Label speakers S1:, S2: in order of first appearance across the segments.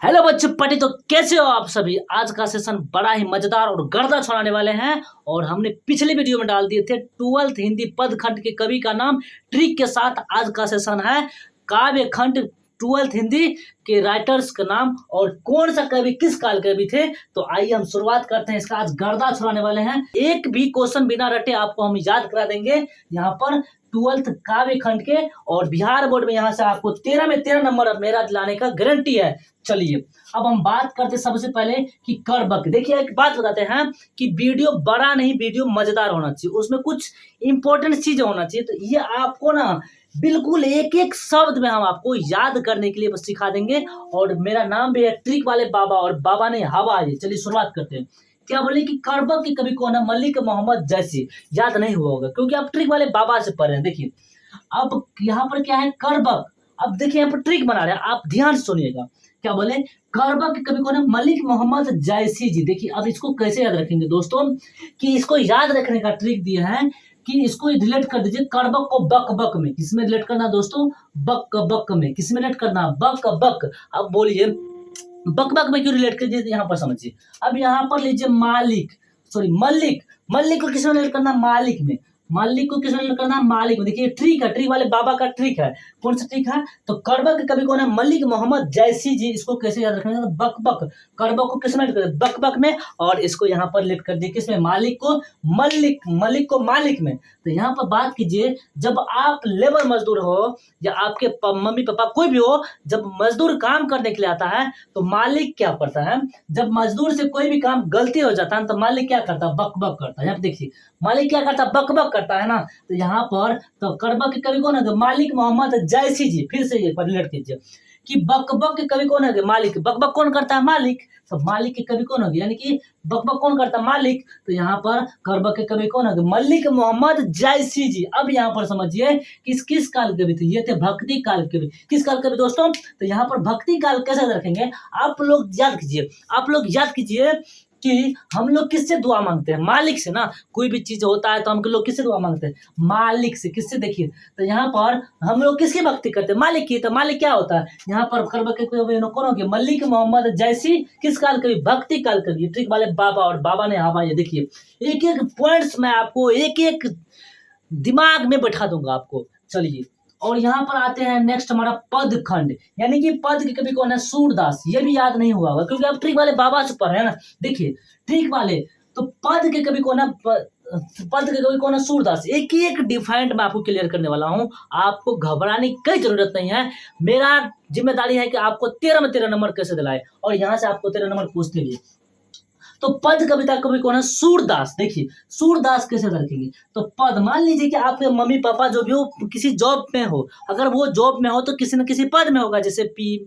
S1: Hello बच्चों पढ़ी तो कैसे हो आप सभी। आज का सेशन बड़ा ही मजेदार और गर्दा छुड़ाने वाले हैं। और हमने पिछले वीडियो में डाल दिए थे 12th हिंदी पद खंड के कवि का नाम ट्रिक के साथ। आज का सेशन है काव्य खंड 12th हिंदी के राइटर्स का नाम और कौन सा कवि किस काल कवि थे। तो आइए हम शुरुआत करते हैं। इसका आज गर्दा छुड़ाने वाले हैं। एक भी क्वेश्चन बिना रटे आपको हम याद करा देंगे यहाँ पर 12th काव्य खंड के। और बिहार बोर्ड में यहाँ से आपको 13 में 13 नंबर मेरा दिलाने का गारंटी है। चलिए अब हम बात करते सबसे पहले कि करबक। देखिए एक बात बताते हैं कि वीडियो बड़ा नहीं, वीडियो मजेदार होना चाहिए, उसमें कुछ इंपॉर्टेंट चीजें होना चाहिए। तो ये आपको ना बिल्कुल एक एक शब्द में हम आपको याद करने के लिए बस सिखा देंगे। और मेरा नाम भी है ट्रिक वाले बाबा और बाबा ने हवा है। चलिए शुरुआत करते हैं। क्या बोले कि करबक के कवि कौन है? मलिक मोहम्मद जैसी। याद नहीं हुआ होगा क्योंकि आप ट्रिक वाले बाबा से पढ़े हैं। देखिए अब यहाँ पर क्या है करबक। अब देखिए यहाँ पर ट्रिक बना रहे हैं, आप ध्यान से सुनिएगा। क्या बोले करबक के कवि कौन है? मलिक मोहम्मद जैसी जी। देखिए अब इसको कैसे याद रखेंगे दोस्तों कि इसको याद रखने का ट्रिक दिया है कि इसको रिलेट कर दीजिए करबक को बक बक में। किसमें रिलेट करना दोस्तों? बक बक में। किसमें रिलेट करना? बक बक। अब बोलिए बक बक में क्यों रिलेट कर दीजिए यहाँ पर समझिए। अब यहाँ पर लीजिए मालिक सॉरी मल्लिक। मल्लिक को किसमें रिलेट करना? मालिक में। मालिक को किसमें रिलेट करना? मालिक में। देखिए ट्रिक है, ट्रिक वाले बाबा का ट्रिक है। कौन सा ट्रिक है? तो करबक के कवि कौन है? मलिक मोहम्मद जैसी जी। इसको कैसे याद रखना है? बक बक। करबक को किसमें रिलेट कर? बक बक में। और इसको यहाँ पर रिलेट कर दिए किसमें? मालिक को मल्लिक, मलिक को मालिक में। तो यहाँ पर बात कीजिए, जब आप लेबर मजदूर हो या आपके मम्मी पापा कोई भी हो, जब मजदूर काम करने के लिए आता है तो मालिक क्या करता है? जब मजदूर से कोई भी काम गलती हो जाता है तो मालिक क्या करता है? बक बक करता है। यहाँ पे देखिए मालिक क्या करता है? बक बक करता है ना। तो यहाँ पर तो करबक के कवि कौन है? मालिक मोहम्मद जैसी जी। फिर से ये पर रिलेट कीजिए कि बक बक के कवि कौन है? मालिक। बक बक कौन करता है? मालिक। तो मालिक के कवि कौन होगी? यानी कि बक बक कौन करता है? मालिक। तो यहाँ पर करबक के कवि कौन होगी? मलिक मोहम्मद जैसी जी। अब यहाँ पर समझिए किस काल कवि थे? ये थे भक्ति काल कवि। किस काल कवि दोस्तों? तो यहाँ पर भक्ति काल कैसे रखेंगे आप लोग याद कीजिए। आप लोग याद कीजिए कि हम लोग किससे दुआ मांगते हैं? मालिक से ना। कोई भी चीज होता है तो हम लोग किससे दुआ मांगते हैं? मालिक से। किससे? देखिए तो यहाँ पर हम लोग किसकी भक्ति करते हैं? मालिक की। तो मालिक क्या होता है? यहाँ पर करबक के कौन हो गए? मलिक मोहम्मद जैसी। किस काल कवि? भक्ति काल कवि। ट्रिक वाले बाबा और बाबा ने हवा। ये देखिए एक एक पॉइंट्स मैं आपको एक एक दिमाग में बैठा दूंगा आपको। चलिए और यहाँ पर आते हैं नेक्स्ट हमारा पद खंड। यानी कि पद के कवि कौन है? सूरदास। ये भी याद नहीं हुआ होगा क्योंकि आप ट्रिक वाले बाबा से पढ़ रहे हैं ना। देखिए ट्रिक वाले तो पद के कवि कौन है? पद के कवि कौन है? सूरदास। एक एक डिफाइंड मैं आपको क्लियर करने वाला हूँ। आपको घबराने की कोई जरूरत नहीं है। मेरा जिम्मेदारी है कि आपको 13 में 13 नंबर कैसे दिलाए। और यहाँ से आपको 13 नंबर पूछते लिए तो पद कविता कवि कौन है? सूरदास। देखिए सूरदास कैसे रखेंगे? तो पद मान लीजिए कि आपके मम्मी पापा जो भी हो किसी जॉब में हो, अगर वो जॉब में हो तो किसी न किसी पद में होगा, जैसे पी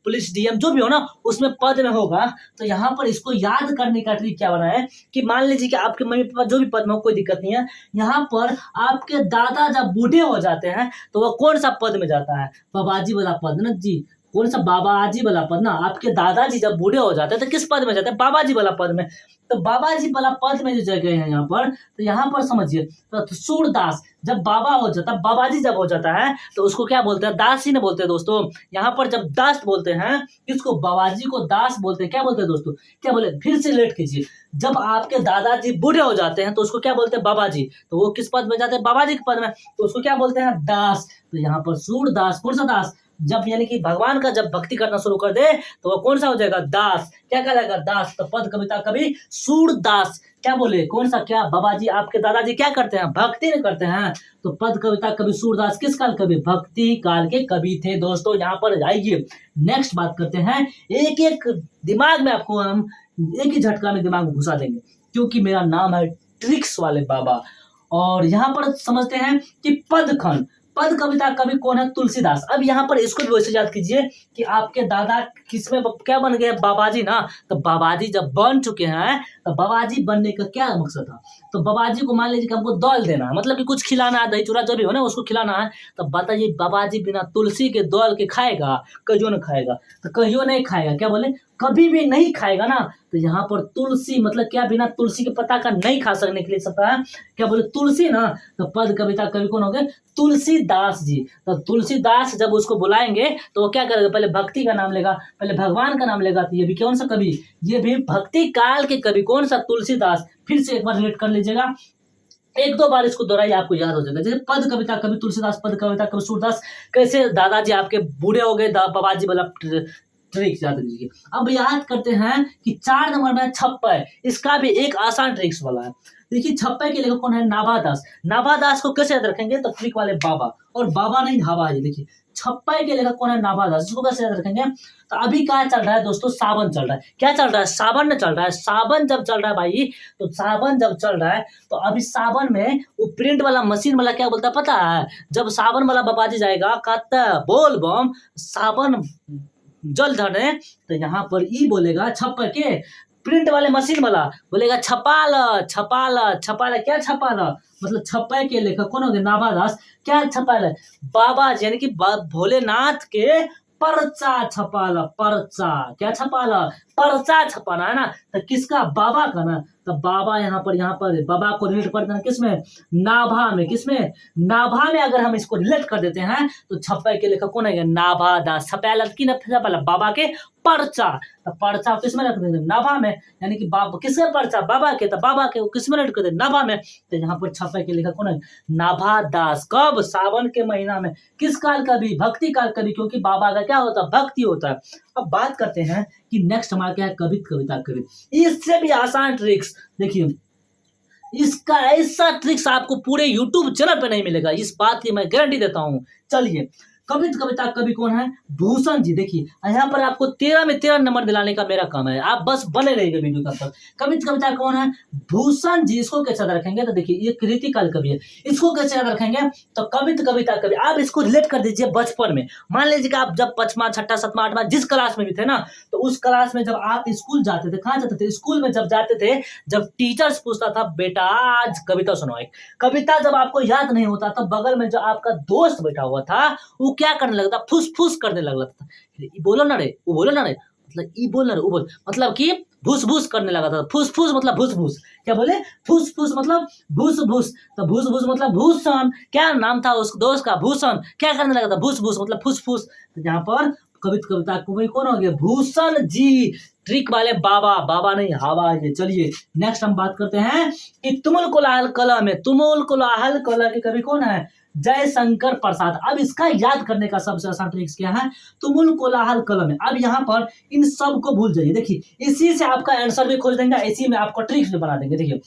S1: पुलिस डीएम जो भी हो ना उसमें पद में होगा। तो यहाँ पर इसको याद करने का ट्रिक क्या बना है कि मान लीजिए कि आपके मम्मी पापा जो भी पद में हो कोई दिक्कत नहीं है। यहाँ पर आपके दादा जब बूढ़े हो जाते हैं तो वह कौन सा पद में जाता है? बाबाजी वाला पद ना जी। कौन सा? बाबाजी वाला पद ना। आपके दादाजी जब बूढ़े हो जाते हैं तो किस पद में जाते हैं? बाबाजी वाला पद में। तो बाबाजी वाला पद में जो जगह है यहाँ पर, तो यहाँ पर समझिए तो सूरदास जब बाबा हो जाता है, बाबाजी जब हो जाता है तो उसको क्या बोलते हैं? दास ही ना बोलते हैं दोस्तों। यहाँ पर जब दास बोलते हैं किसको? बाबाजी को दास बोलते हैं। क्या बोलते हैं दोस्तों? क्या बोले? फिर से लेट कीजिए। जब आपके दादाजी बूढ़े हो जाते हैं तो उसको क्या बोलते हैं? बाबाजी। तो वो किस पद में जाते हैं? बाबाजी के पद में। तो उसको क्या बोलते हैं? दास। तो यहाँ पर सूरदास। कौन सा दास? जब यानी कि भगवान का जब भक्ति करना शुरू कर दे तो वो कौन सा हो जाएगा? दास। क्या कहलाएगा? दास। तो पद कविता कवि सूरदास। क्या बोले? कौन सा? क्या बाबाजी आपके दादाजी क्या करते हैं? भक्ति नहीं करते हैं। तो पद कविता कवि सूरदास किस काल कवि? भक्ति काल के कवि थे दोस्तों। यहाँ पर आइए नेक्स्ट बात करते हैं। एक एक दिमाग में आपको हम एक ही झटका में दिमाग में घुसा देंगे क्योंकि मेरा नाम है ट्रिक्स वाले बाबा। और यहाँ पर समझते हैं कि पद खंड। पद कविता कवि कौन है? तुलसीदास। अब यहाँ पर इसको भी वैसे याद कीजिए कि आपके दादा किसमें क्या बन गए? बाबाजी ना। तो बाबाजी जब बन चुके हैं तो बाबाजी बनने का क्या मकसद था? तो बाबाजी को मान लीजिए कि हमको दौल देना है, मतलब कि कुछ खिलाना है, दही चूड़ा जो भी हो ना उसको खिलाना है। तो बताइए बाबाजी बिना तुलसी के दौल के खाएगा? कहियो नहीं खाएगा। तो कहियो नहीं खाएगा। क्या बोले? कभी भी नहीं खाएगा ना। तो यहाँ पर तुलसी मतलब क्या, बिना तुलसी के पत्ता का नहीं खा सकने के लिए सकता है, क्या बोले तुलसी ना, तो पद कविता कवि कौन हो गए, तुलसीदास जी। तो तुलसीदास जब उसको बुलाएंगे तो वो क्या करेगा, पहले भक्ति का नाम लेगा, पहले भगवान का नाम लेगा। तो ये भी कौन सा कवि, ये भी भक्ति काल के कवि, कौन सा, तुलसीदास। फिर से एक बार रिलेट कर लीजिएगा, एक दो बार इसको दोहराइए, आपको याद हो जाएगा। जैसे पद कविता कवि तुलसीदास, पद कविता कवि सूरदास। कैसे दादाजी आपके बूढ़े हो गए, बाबाजी वाला ट्रिक्स याद कीजिए। अब याद करते हैं कि 4 नंबर में छप्पय, इसका भी एक आसान ट्रिक्स वाला है। देखिए छप्पय के लेखक कौन है, नाभादास। नाभादास को कैसे याद रखेंगे, तो ट्रिक वाले बाबा, और बाबा नहीं धाबा है। देखिए छप्पय के लेखक कौन है, नाभादास। इसको कैसे याद रखेंगे, तो अभी क्या चल रहा है दोस्तों, सावन चल रहा है। क्या चल रहा है, सावन में चल रहा है। सावन जब चल रहा है भाई, तो सावन जब चल रहा है तो अभी सावन में वो प्रिंट वाला मशीन वाला क्या बोलता है पता है, जब सावन वाला बाबाजी जाएगा, कहता है बोल बम सावन जल धरे, तो यहाँ पर ई बोलेगा छप्पय के, प्रिंट वाले मशीन वाला बोलेगा छपाल छपाल छपाल। क्या छपाल, मतलब छप्पय के लेखक कौन हो गए, नाभादास। क्या छपाल, बाबा यानी कि भोलेनाथ के पर्चा छपाला, पर्चा। क्या छपाला, पर्चा छपाना है ना, तो किसका, बाबा का ना। तो बाबा यहाँ पर बाबा को रिलेट कर देना किसमें, नाभा में। किसमें, नाभा में। अगर हम इसको रिलेट कर देते हैं तो छप्पय के लेखक कौन है, नाभादास। छपाला की ना, छपाला बाबा के पर्चा, तो पर्चा किसमें रख देंगे, नाभा में। यानी कि बाबा किसके पर्चा, बाबा के, तो बाबा के किसमें रिलेट कर देंगे, नाभा में। तो यहाँ पर छप्पय के लेखक कौन है, नाभादास। कब, सावन के महीना में। किस काल कवि, भक्ति काल कवि, क्योंकि बाबा का क्या होता है, भक्ति होता है। अब बात करते हैं कि नेक्स्ट हमारा क्या है, कविता कवि। इससे भी आसान ट्रिक्स देखिए, इसका ऐसा ट्रिक्स आपको पूरे YouTube चैनल पे नहीं मिलेगा, इस बात की मैं गारंटी देता हूं। चलिए कविता कवि कौन है, भूषण जी। देखिए यहाँ पर आपको 13 में 13 नंबर दिलाने का मेरा काम है, आप बस बने रहिएगा वीडियो तक। कविता कौन है, भूषण जी। इसको कैसे याद रखेंगे, तो देखिए ये कृतिकाल कवि है, इसको कैसे याद रखेंगे, तो कविता कवि। आप इसको रिलेट कर दीजिए बचपन में। मान लीजिए कि आप जब 5वां 6वां 7वां 8वां जिस क्लास में भी थे ना, तो उस क्लास में जब आप स्कूल जाते थे, कहाँ जाते थे, स्कूल में जब जाते थे, जब टीचर्स पूछता था बेटा आज कविता सुनाओ एक। कविता जब आपको याद नहीं होता तो बगल में जो आपका दोस्त बैठा हुआ था वो क्या करने लगता, फुस फुस करने लगता था, बोलो ना रे, वो बोलो ना रे, मतलब ई बोल ना रे, वो बोल, मतलब कि भूस भूस करने लगा था। फुस फुस मतलब भूस भूस। क्या बोले, फुस फुस मतलब भूस भूस। तो भूस भूस मतलब भूषण। क्या नाम था उस दोस्त का, भूषण। क्या करने लगा था, भूस भूस मतलब फुस फुस। तो यहाँ पर कविता कवि कौन हो गया, भूषण जी। ट्रिक वाले बाबा, बाबा नहीं हवा ये। चलिए नेक्स्ट हम बात करते हैं कि तुमुल कोलाहल कला में, तुमुल कोलाहल कला के कवि कौन है, जयशंकर प्रसाद। अब इसका याद करने का सबसे आसान ट्रिक्स क्या है, तुमुल कोलाहल कला में। अब यहाँ पर इन सब को भूल जाइए, देखिए इसी से आपका आंसर भी खोज देंगे, इसी में आपको ट्रिक्स भी बना देंगे। देखिए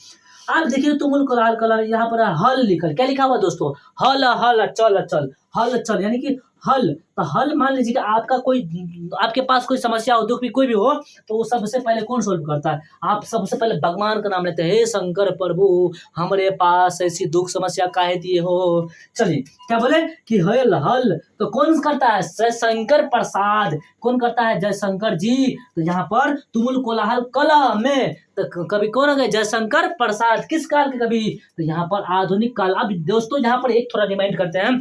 S1: आप देखिए तुमुल कोलाहल कला, यहाँ पर हल लिखल, क्या लिखा हुआ दोस्तों, हल हल चल चल, हल चल यानी कि हल। तो हल मान लीजिए कि आपका कोई, आपके पास कोई समस्या हो, दुख भी कोई भी हो, तो वो सबसे पहले कौन सोल्व करता है, आप सबसे पहले भगवान का नाम लेते हैं, हे शंकर प्रभु हमारे पास ऐसी दुख समस्या काहे दिए हो। चलिए क्या बोले कि हल हल, तो कौन करता है, जयशंकर प्रसाद। कौन करता है, जयशंकर जी। तो यहाँ पर तुमुल कोलाहल कला में तो कवि कौन हो गए, जयशंकर प्रसाद। किस काल के कवि, तो यहाँ पर आधुनिक काल। अब दोस्तों यहाँ पर एक थोड़ा रिमाइंड करते हैं,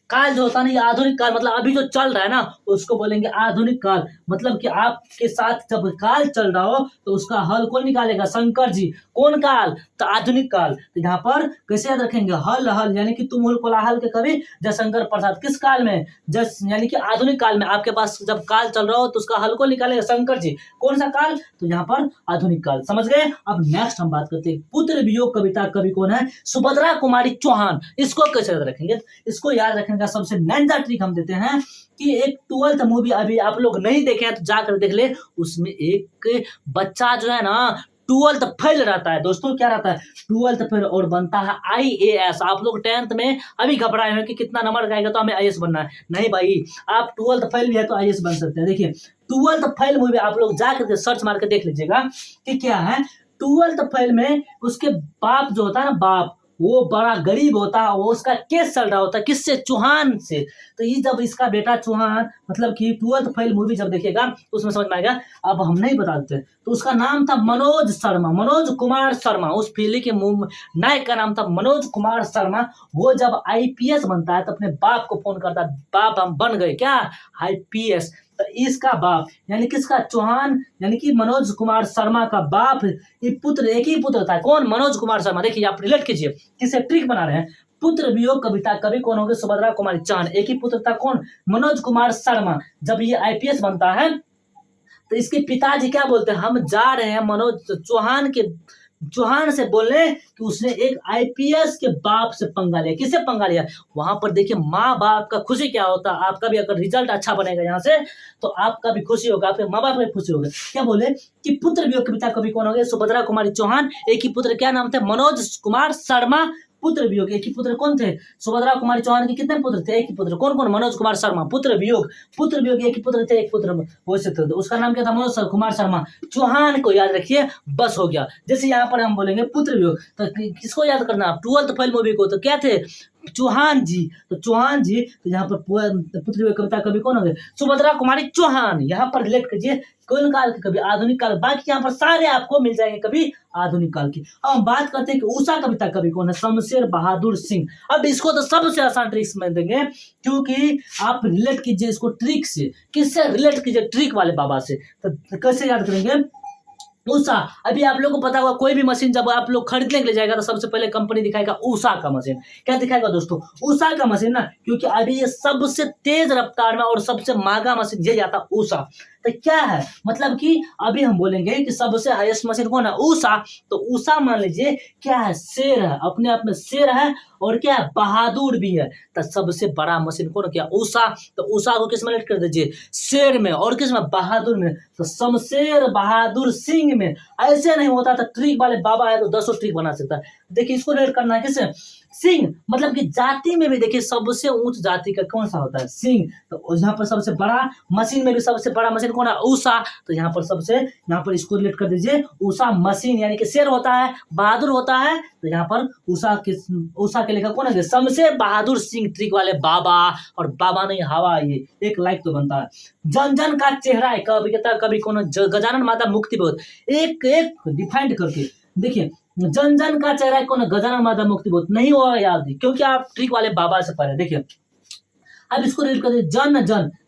S1: काल जो होता है ना, आधुनिक काल मतलब अभी जो चल रहा है ना उसको बोलेंगे आधुनिक काल। मतलब कि आपके साथ जब काल चल रहा हो तो उसका हल कौन निकालेगा, शंकर जी। कौन काल, तो आधुनिक काल। तो यहाँ पर कैसे याद रखेंगे, हल हल यानी कि तुमुल कोलाहल के कवि जयशंकर प्रसाद। किस काल में, यानी कि आधुनिक काल में। आपके पास जब काल चल रहा हो तो उसका हल कौन निकालेगा, शंकर जी। कौन सा काल, तो यहाँ पर आधुनिक काल। समझ गए। अब नेक्स्ट हम बात करते हैं पुत्र वियोग कविता कवि कौन है, सुभद्रा कुमारी चौहान। इसको कैसे याद रखेंगे, इसको याद रखने का सबसे नैंजा ट्रिक हम देते हैं कि एक 12th मूवी अभी आप लोग नहीं देखे हैं तो जाकर देख ले। उसमें एक बच्चा जो है ना 12th फेल रहता है दोस्तों, क्या रहता है 12th फेल, और बनता है IAS। आप लोग 10th में अभी घबराए हैं कि कितना नंबर आएगा तो हमें IAS बनना है। नहीं भाई, आप 12th फेल भी है तो IAS बन सकते हैं। देखिए 12th फेल मूवी आप लोग जाकर सर्च मार के देख लीजिएगा कि क्या है। 12th फेल में उसके बाप जो होता है ना, बाप वो बड़ा गरीब होता है, वो उसका केस चल रहा होता है किससे, चौहान से। तो ये जब इसका बेटा चौहान, मतलब कि 12th फेल मूवी जब देखिएगा उसमें समझ में आएगा। अब हम नहीं बता देते। तो उसका नाम था मनोज शर्मा, मनोज कुमार शर्मा। उस फिल्म के नायक का नाम था मनोज कुमार शर्मा। वो जब IPS बनता है तो अपने बाप को फोन करता है, बाप हम बन गए क्या IPS। तो इसका बाप यानी किसका, चौहान यानी कि मनोज कुमार शर्मा का बाप, ये पुत्र एक ही पुत्र था, कौन, मनोज कुमार शर्मा। देखिए आप रिलेट कीजिए, किसे ट्रिक बना रहे हैं। पुत्र वियोग कविता कवि कौन होंगे, सुभद्रा कुमारी चौहान, एक ही पुत्र था, कौन, मनोज कुमार शर्मा। जब ये आईपीएस बनता है तो इसके पिताजी क्या बोलते हैं, हम जा रहे हैं मनोज चौहान से बोलने कि उसने एक आईपीएस के बाप से पंगा लिया। किससे पंगा लिया, वहां पर देखिए माँ बाप का खुशी क्या होता है, आपका भी अगर रिजल्ट अच्छा बनेगा यहाँ से तो आपका भी खुशी होगा, आपके माँ बाप भी खुशी होगा। क्या बोले कि पुत्र वियोग कविता कवि कौन हो गए, सुभद्रा कुमारी चौहान, एक ही पुत्र, क्या नाम थे, मनोज कुमार शर्मा। पुत्र वियोग, एक ही पुत्र कौन थे, सुभद्रा कुमारी चौहान के कितने पुत्र थे, एक ही पुत्र, कौन कौन, मनोज कुमार शर्मा। पुत्र वियोग एक ही पुत्र थे, एक पुत्र वो से थे, उसका नाम क्या था, मनोज कुमार शर्मा। चौहान को याद रखिए, बस हो गया। जैसे यहाँ पर हम बोलेंगे पुत्र वियोग, तो किसको याद करना, 12th फेल मूवी को, तो क्या थे, चौहान जी। तो चौहान जी, तो यहाँ पर पुत्र वियोग कविता कवि कौन हो गए, सुभद्रा कुमारी चौहान। यहाँ पर रिलेट कीजिए कौन काल के कवि, आधुनिक काल, बाकी यहाँ पर सारे आपको मिल जाएंगे कवि आधुनिक काल की। अब हम बात करते हैं कि उषा कविता कवि कौन है, शमशेर बहादुर सिंह। अब इसको तो सबसे आसान ट्रिक्स में देंगे, क्योंकि आप रिलेट कीजिए इसको ट्रिक से, किससे रिलेट कीजिए, ट्रिक वाले बाबा से। तो कैसे याद करेंगे, उषा। अभी आप लोगों को पता होगा कोई भी मशीन जब आप लोग खरीदने के लिए जाएगा तो सबसे पहले कंपनी दिखाएगा उषा का मशीन। क्या दिखाएगा दोस्तों, उषा का मशीन ना, क्योंकि अभी ये सबसे तेज रफ्तार में और सबसे महंगा मशीन ये जाता उषा। तो क्या है मतलब कि अभी हम बोलेंगे कि सबसे हाईएस्ट मशीन कौन है, उषा। तो उषा मान लीजिए क्या है, शेर है, अपने आप में शेर है और क्या है, बहादुर भी है। तो सबसे बड़ा मशीन कौन, क्या, उषा। तो उषा को किस में रिलेट कर दीजिए, शेर में, और किस में, बहादुर में। तो शमशेर बहादुर सिंह में। ऐसे नहीं होता, तो ट्रिक वाले बाबा है तो 10 ट्रिक बना सकता है। देखिए इसको रिलेट करना है किससे, सिंह, मतलब कि जाति में भी देखिए सबसे ऊंच जाति का कौन सा होता है, सिंह। तो यहाँ पर सबसे बड़ा मशीन में भी सबसे बड़ा मशीन कौन है, उषा। तो यहाँ पर इसको रिलेट कर दीजिए, उषा मशीन यानी कि शेर होता है, बहादुर होता है। तो यहाँ पर उषा के लेखक कौन है, शमशेर बहादुर सिंह, ट्रिक वाले बाबा। और बाबा नहीं हवा, ये एक लाइक तो बनता है। जन जन का चेहरा है कवि कौन, गजानन माता मुक्ति बोध। एक एक डिफाइंड करके देखिए, जन जन का चेहरा कौन है, गजानन माता मुक्ति बोध। नहीं हुआ याद, क्योंकि आप ट्रिक वाले बाबा से पढ़े। देखिए अब इसको रिलेट कर दीजिए,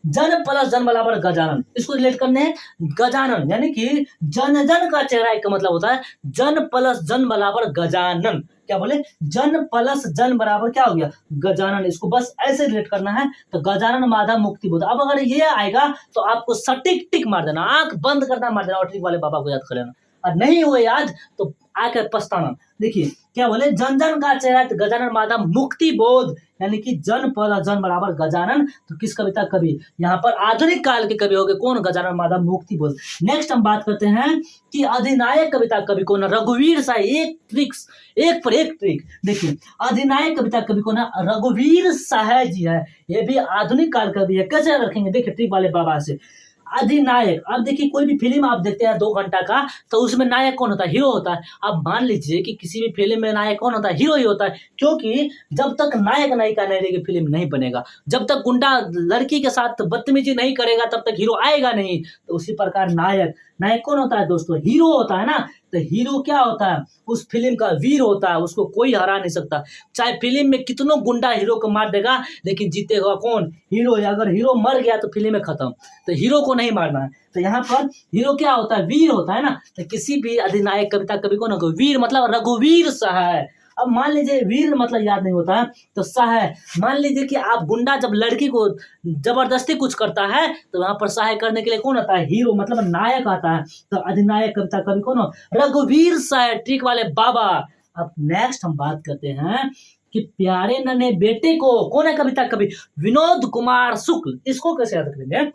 S1: जन प्लस जन बराबर गजानन। इसको रिलेट करने हैं गजानन, यानी कि जन जन का चेहरा का मतलब होता है जन प्लस जन बराबर गजानन। क्या बोले, जन प्लस जन बराबर क्या हो गया, गजानन। इसको बस ऐसे रिलेट करना है। तो गजानन माधव मुक्ति बोध। अब अगर ये आएगा तो आपको सटीक टिक मार देना, आंख बंद करना, मार देना और ट्रिक वाले बाबा को याद कर लेना। और नहीं हुए याद तो आकर पछताना। देखिए क्या बोले, जन जन का चेहरा गजानन माधव मुक्ति बोध, यानी कि जन प्लस जन बराबर गजानन। तो किस कविता कवि, यहाँ पर आधुनिक काल के कवि हो गए कौन, गजानन माधव मुक्ति बोध। नेक्स्ट हम बात करते हैं कि अधिनायक कविता कवि कौन है, रघुवीर शाह। एक पर एक ट्रिक देखिए, अधिनायक कविता कवि कौन है, रघुवीर शाह जी है। ये भी आधुनिक काल कवि है। कैसे याद रखेंगे, देखिए ट्रिक वाले बाबा से। अधिनायक, अब देखिए कोई भी फिल्म आप देखते हैं 2 घंटा का, तो उसमें नायक कौन होता है, हीरो होता है। अब मान लीजिए कि किसी भी फिल्म में नायक कौन होता है, हीरो ही होता है, क्योंकि जब तक नायक नायिका नहीं रहेगी फिल्म नहीं बनेगा। जब तक गुंडा लड़की के साथ बदतमीजी नहीं करेगा तब तक हीरो आएगा नहीं। तो उसी प्रकार नायक कौन होता है दोस्तों, हीरो होता है ना। तो हीरो क्या होता है, उस फिल्म का वीर होता है, उसको कोई हरा नहीं सकता। चाहे फिल्म में कितनों गुंडा हीरो को मार देगा, लेकिन जीतेगा कौन, हीरो। अगर हीरो मर गया तो फिल्म में खत्म। तो हीरो को नहीं मारना है। तो यहाँ पर हीरो क्या होता है, वीर होता है ना। तो किसी भी अधिनायक कविता कवि कौन होगा, वीर, मतलब रघुवीर शाह है। अब मान लीजिए वीर मतलब याद नहीं होता है तो सहाय। मान लीजिए कि आप गुंडा जब लड़की को जबरदस्ती कुछ करता है तो वहां पर सहाय करने के लिए कौन आता है, हीरो, मतलब नायक आता है। तो अधिनायक कविता कवि कौन हो, रघुवीर शाह, ट्रिक वाले बाबा। अब नेक्स्ट हम बात करते हैं कि प्यारे नन्हे बेटे को, कौन है कविता कवि, विनोद कुमार शुक्ल। इसको कैसे याद करेंगे,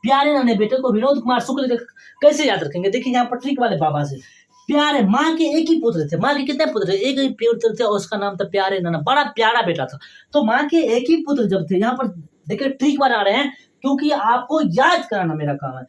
S1: प्यारे नन्हे बेटे को विनोद कुमार शुक्ल कैसे याद रखेंगे। देखिए यहाँ पर ट्रिक वाले बाबा से, प्यारे, माँ के एक ही पुत्र थे। माँ के कितने पुत्र थे, एक ही पुत्र थे और उसका नाम था प्यारे नन्हा, बड़ा प्यारा बेटा था। तो माँ के एक ही पुत्र जब थे, यहाँ पर देखिए ट्रिक बना रहे हैं क्योंकि आपको याद कराना मेरा काम है।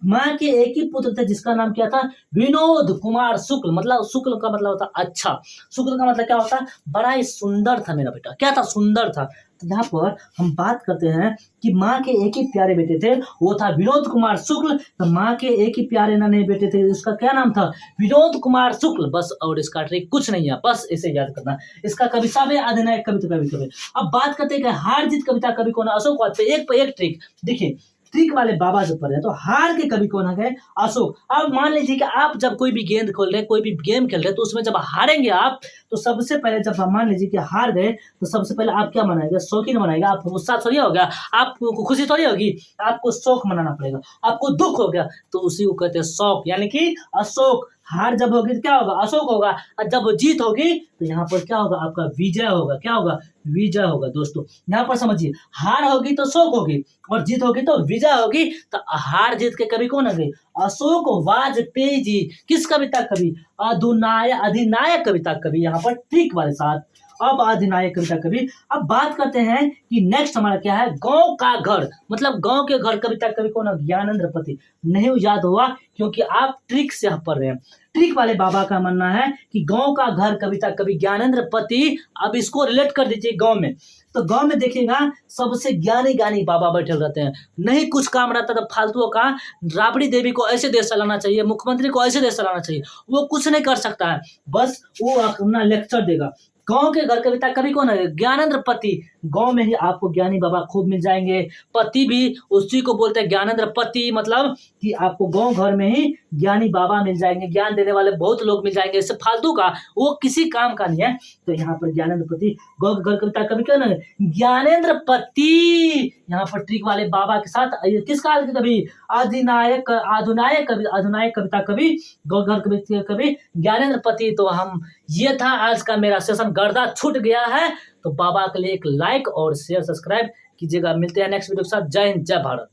S1: माँ के एक ही पुत्र थे जिसका नाम क्या था, विनोद कुमार शुक्ल। मतलब शुक्ल का मतलब होता है अच्छा, शुक्ल का मतलब क्या होता है, बड़ा ही सुंदर था मेरा बेटा। क्या था, सुंदर था। तो यहाँ पर हम बात करते हैं कि माँ के एक ही प्यारे बेटे थे, वो था विनोद कुमार शुक्ल। तो माँ के एक ही प्यारे नन्हे बेटे थे, उसका क्या नाम था, विनोद कुमार शुक्ल। बस, और इसका ट्रिक कुछ नहीं है, बस इसे याद करना। इसका कवि सब है, अधिनायक कविता कवि। अब बात करते हैं कि हार जीत कविता कवि कौन है, अशोक वाजपेयी। एक पर एक ट्रिक देखिए, ट्रिक वाले बाबा से पढ़ रहे हैं। तो हार के कवि कौन है? अशोक। अब मान लीजिए कि आप जब कोई भी गेंद खोल रहे हैं, कोई भी गेम खेल रहे हैं, तो उसमें जब हारेंगे आप, तो सबसे पहले जब हम मान लीजिए कि हार गए, तो सबसे पहले आप क्या मनाएंगे? शौकीन मनाएंगे। आपको गुस्सा थोड़ी होगा, आपको खुशी थोड़ी होगी, आपको शौक मनाना पड़ेगा। आपको दुख हो गया तो उसी को कहते हैं शौक, यानी कि अशोक। हार जब होगी तो क्या होगा? अशोक होगा। और जब जीत होगी तो यहाँ पर क्या होगा? आपका विजय होगा। क्या होगा? विजय होगा। दोस्तों यहाँ पर समझिए, हार होगी तो शोक होगी और जीत होगी तो विजय होगी। तो हार जीत के कवि कौन है? अशोक वाजपेयी जी। किस कविता कवि? अधिनायक कविता कवि। यहाँ पर ट्रिक वाले साथ। अब अधिनायक कविता कवि। अब बात करते हैं कि नेक्स्ट हमारा क्या है? गांव का घर, मतलब गांव के घर कविता कवि कौन है? ज्ञानेंद्र पति। नहीं याद हुआ क्योंकि आप ट्रिक से पढ़ रहे हैं। ट्रिक वाले बाबा का मानना है कि गांव का घर कविता कवि ज्ञानेंद्र पति। अब इसको रिलेट कर दीजिए गांव में। तो गांव में देखिएगा सबसे ज्ञानी ज्ञानी बाबा बैठे रहते हैं, नहीं कुछ काम रहता तो फालतू का। राबड़ी देवी को ऐसे देश चलाना चाहिए, मुख्यमंत्री को ऐसे देश चलाना चाहिए, वो कुछ नहीं कर सकता है, बस वो अपना लेक्चर देगा। गांव के घर कविता कवि कौन है? ज्ञानेंद्र पति। गांव में ही आपको ज्ञानी बाबा खूब मिल जाएंगे। पति भी उसी को बोलते हैं ज्ञानेंद्र पति, मतलब कि आपको गांव घर में ही ज्ञानी बाबा मिल जाएंगे, ज्ञान देने वाले बहुत लोग मिल जाएंगे। इससे फालतू का वो किसी काम का नहीं है। तो यहाँ पर ज्ञानेंद्र पति, गांव के घर कविता कवि क्या है? ज्ञानेंद्र पति। यहाँ पर ट्रिक वाले बाबा के साथ किस काल के कवि? आधुनायक कविता कवि, गांव घर कविता कवि ज्ञानेंद्र पति। तो हम ये था आज का मेरा सेशन, गर्दा छूट गया है तो बाबा के लिए एक लाइक और शेयर सब्सक्राइब कीजिएगा। मिलते हैं नेक्स्ट वीडियो के साथ। जय हिंद, जय भारत।